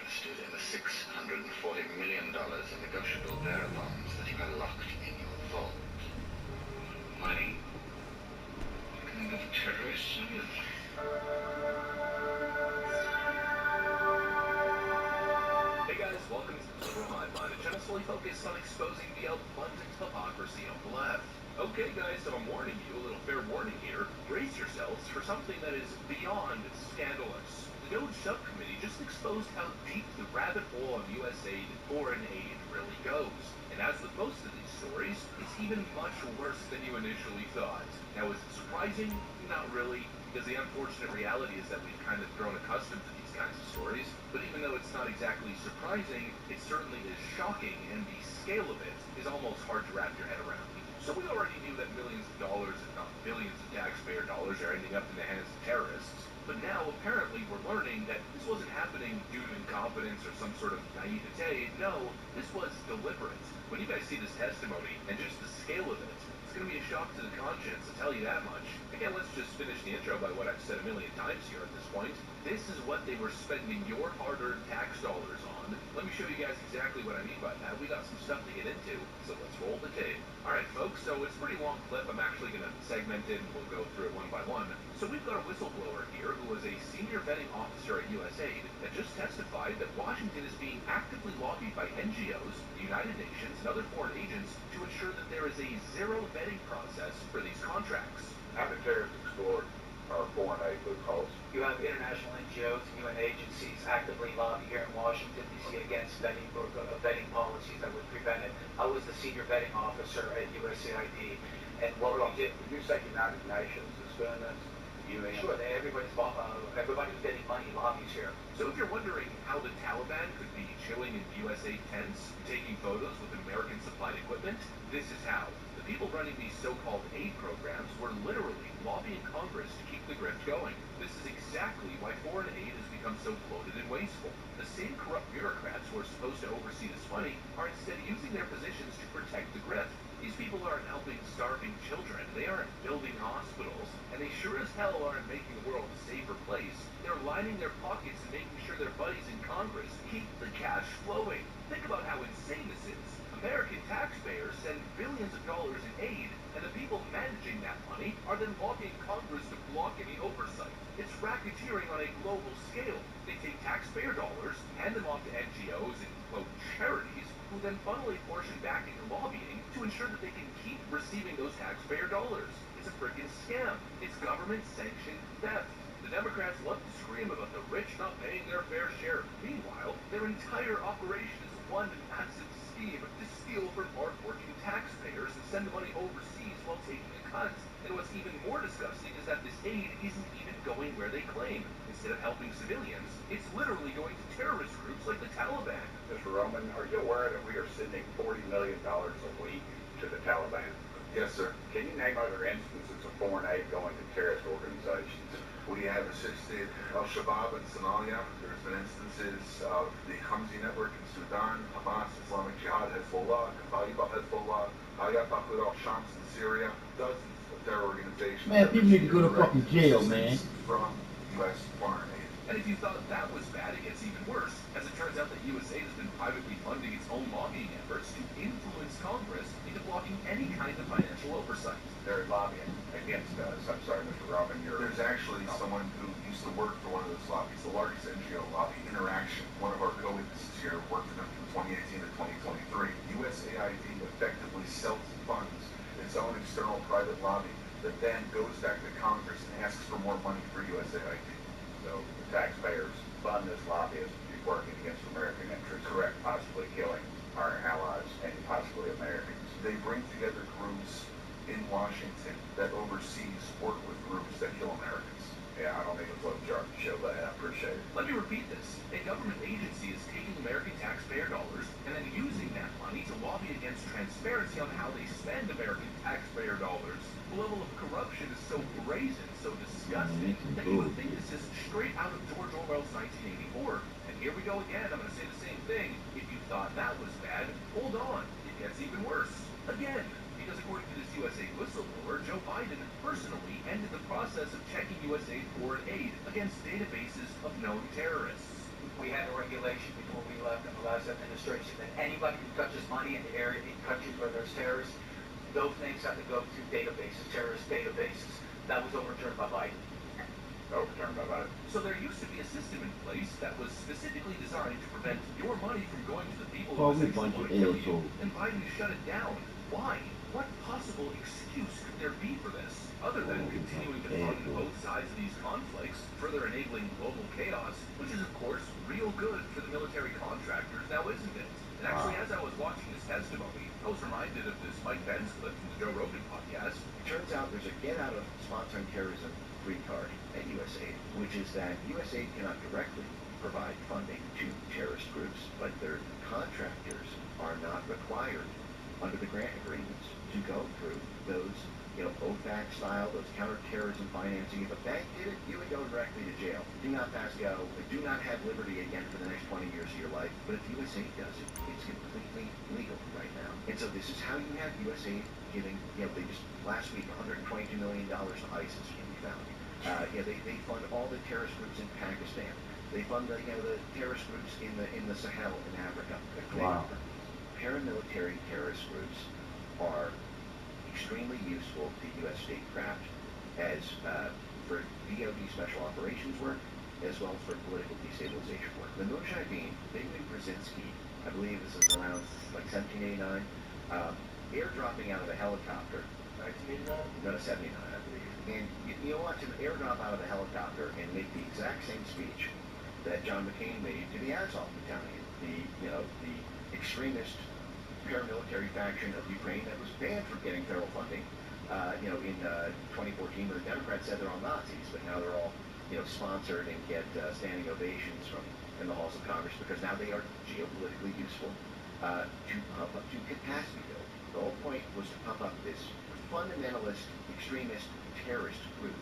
interested in the $640 million in negotiable bearer bonds that you had locked in your vault. Money? What kind of terrorist are you? Hey guys, welcome to the Total Highline, a channel solely focused on exposing the abundant hypocrisy of the left. Okay guys, so I'm warning you, a little fair warning here, brace yourselves for something that is beyond scandalous. The DOJ subcommittee just exposed how deep the rabbit hole of USA foreign aid really goes. And as with most of these stories, it's even much worse than you initially thought. Now is it surprising? Not really, because the unfortunate reality is that we've kind of grown accustomed to these kinds of stories. But even though it's not exactly surprising, it certainly is shocking, and the scale of it is almost hard to wrap your head around. So we already knew that millions of dollars, if not billions of taxpayer dollars, are ending up in the hands of terrorists. But now, apparently, we're learning that this wasn't happening due to incompetence or some sort of naivete. No, this was deliberate. When you guys see this testimony, and just the scale of it, it's going to be a shock to the conscience, I'll tell you that much. Again, let's just finish the intro by what I've said a million times here at this point. This is what they were spending your hard-earned tax dollars on. Let me show you guys exactly what I mean by that. We got some stuff to get into, so let's roll the tape. Alright folks, so it's a pretty long clip. I'm actually going to segment it and we'll go through it one by one. So we've got a whistleblower here who was a senior vetting officer at USAID that just testified that Washington is being actively lobbied by NGOs, the United Nations, and other foreign agents to ensure that there is a zero vetting process for these contracts. Have the terrorists explored our foreign aid loopholes? You have international NGOs and UN agencies actively lobby here in Washington, D.C. against vetting policies that would prevent it. I was the senior vetting officer at USAID, and what we did... When you say United Nations is doing this, UN... Sure, everybody's getting money, lobbies here. So if you're wondering how the Taliban could be chilling in USA tents, taking photos with American supplied equipment, this is how. The people running these so-called aid programs were literally lobbying Congress to keep the grift going. This is exactly why foreign aid has become so bloated and wasteful. The same corrupt bureaucrats who are supposed to oversee this money are instead using their positions to protect the grift. These people aren't helping starving children, they aren't building hospitals, and they sure as hell aren't making the world a safer place. They're lining their pockets and making sure their buddies in Congress keep the cash flowing. Think about how insane this is. American taxpayers send billions of dollars in aid, and the people managing that money are then lobbying Congress to block any oversight. It's racketeering on a global scale. They take taxpayer dollars, hand them off to NGOs and, quote, charities, who then funnel a portion back into lobbying to ensure that they can keep receiving those taxpayer dollars. It's a freaking scam. It's government-sanctioned theft. The Democrats love to scream about the rich not paying their fair share. Meanwhile, their entire operation is one massive scheme to steal from hard-working taxpayers and send the money overseas while taking a cut. And what's even more disgusting is that this aid isn't even going where they claim. Instead of helping civilians, it's literally going to terrorist groups like the Taliban. Mr. Roman, are you aware that we are sending $40 million a week to the Taliban? Yes, sir. Can you name other instances of foreign aid going to terrorist organizations? We have assisted Al-Shabaab in Somalia. There's been instances of the Hamzi network in Sudan, Hamas, Islamic Jihad, Hezbollah, Kataib al-Hezbollah, Hayat al-Shams in Syria, dozens of terror organizations. Man, people need to go to fucking jail, man. From U.S. foreign aid. And if you thought that was bad, it gets even worse. As it turns out that USA has been privately funding its own lobbying efforts to influence Congress into blocking any kind of financial oversight. They're lobbying against us. I'm sorry, Mr. Roman, There's actually someone who used to work for one of those lobbies, the largest NGO lobby, Interaction. One of our co-witnesses here worked for them from 2018 to 2023. USAID effectively self-funds its own external private lobby that then goes back to Congress and asks for more money for USAID. So the taxpayers fund this lobbyist to be working against American interests. Correct. Possibly killing our allies and possibly Americans. They bring together groups in Washington that overseas work with groups that kill Americans. Yeah, I don't need a flow chart to show that. I appreciate it. Let me repeat this. A government agency is taking American taxpayer dollars and then using that money to lobby against transparency on how they spend American taxpayer dollars. The level of corruption is so brazen, so disgusting, that you would think this is straight out of George Orwell's 1984. And here we go again. I'm going to say the same thing. If you thought that was bad, hold on. It gets even worse. Again. Because according to this USA whistleblower, Joe Biden personally ended the process of checking USA foreign aid against databases of known terrorists. We had a regulation before we left in the last administration that anybody who touches money in the area, in countries where there's terrorists, those names have to go through databases, terrorist databases. That was overturned by Biden. Overturned by Biden. So there used to be a system in place that was specifically designed to prevent your money from going to the people Oh, who we essentially bunch want of to kill you, assholes. and Biden shut it down. Why? What possible excuse could there be for this, other than continuing to fund both sides of these conflicts, further enabling global chaos, which is of course real good for the military contractors, now isn't it? And actually, as I was watching this testimony, I was reminded of this Mike Pence clip from the Joe Rogan podcast. It turns out there's a get out of sponsoring terrorism free card at USAID, which is that USAID cannot directly provide funding to terrorist groups, but their contractors are not required under the grant agreements to go through those, OFAC style, those counterterrorism financing. If a bank did it, you would go directly to jail. Do not pass go. Do not have liberty again for the next 20 years of your life. But if USAID does it, it's completely legal right now. And so this is how you have USAID giving, they just, last week, $122 million to ISIS can be found. They fund all the terrorist groups in Pakistan. They fund the terrorist groups in the Sahel in Africa. Wow. Paramilitary terrorist groups are extremely useful to U.S. statecraft as for DoD special operations work, as well as for political destabilization work. The Mujahideen, Benjamin Brzezinski, I believe this is around like 1789, airdropping out of a helicopter. 1989? No, 79, I believe. And you'll watch him airdrop out of a helicopter and make the exact same speech that John McCain made to the Azov Battalion, the extremist paramilitary faction of Ukraine that was banned from getting federal funding, in 2014 when the Democrats said they're all Nazis, but now they're all, sponsored and get standing ovations in the halls of Congress because now they are geopolitically useful to pump up, to capacity build. The whole point was to pump up this fundamentalist, extremist, terrorist group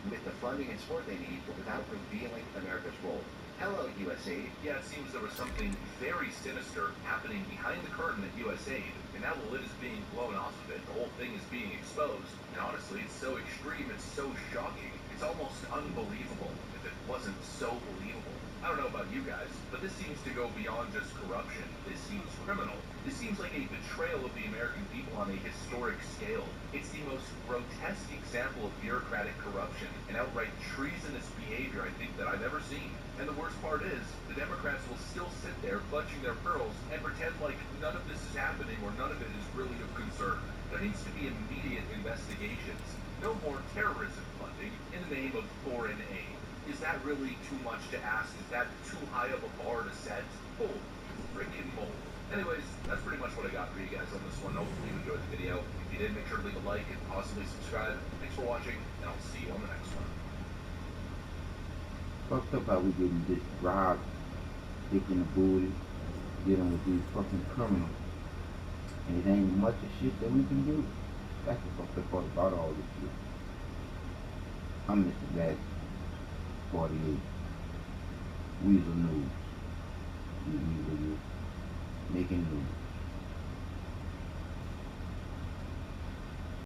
with the funding and support they need, but without revealing America's role. Hello, USAID. Yeah, it seems there was something very sinister happening behind the curtain at USAID, and now the lid is being blown off of it. The whole thing is being exposed, and honestly, it's so extreme, it's so shocking, it's almost unbelievable if it wasn't so believable. I don't know about you guys, but this seems to go beyond just corruption. This seems criminal. This seems like a betrayal of the American people on a historic scale. It's the most grotesque example of bureaucratic corruption and outright treasonous behavior I think that I've ever seen. And the worst part is, the Democrats will still sit there clutching their pearls and pretend like none of this is happening or none of it is really of concern. There needs to be immediate investigations. No more terrorism funding in the name of foreign aid. Is that really too much to ask? Is that too high of a bar to set? Oh, freaking mold. Anyways, that's pretty much what I got for you guys on this one. Hopefully you enjoyed the video. If you did, make sure to leave a like and possibly subscribe. Thanks for watching, and I'll see you on the next one. Fucked up how we getting this drive, kicking the booty, dealing with these fucking criminals. And it ain't much of shit that we can do. That's the fucked up part about all this shit. I'm Mr. Black 48. Weazel News. Weazel News. Making news.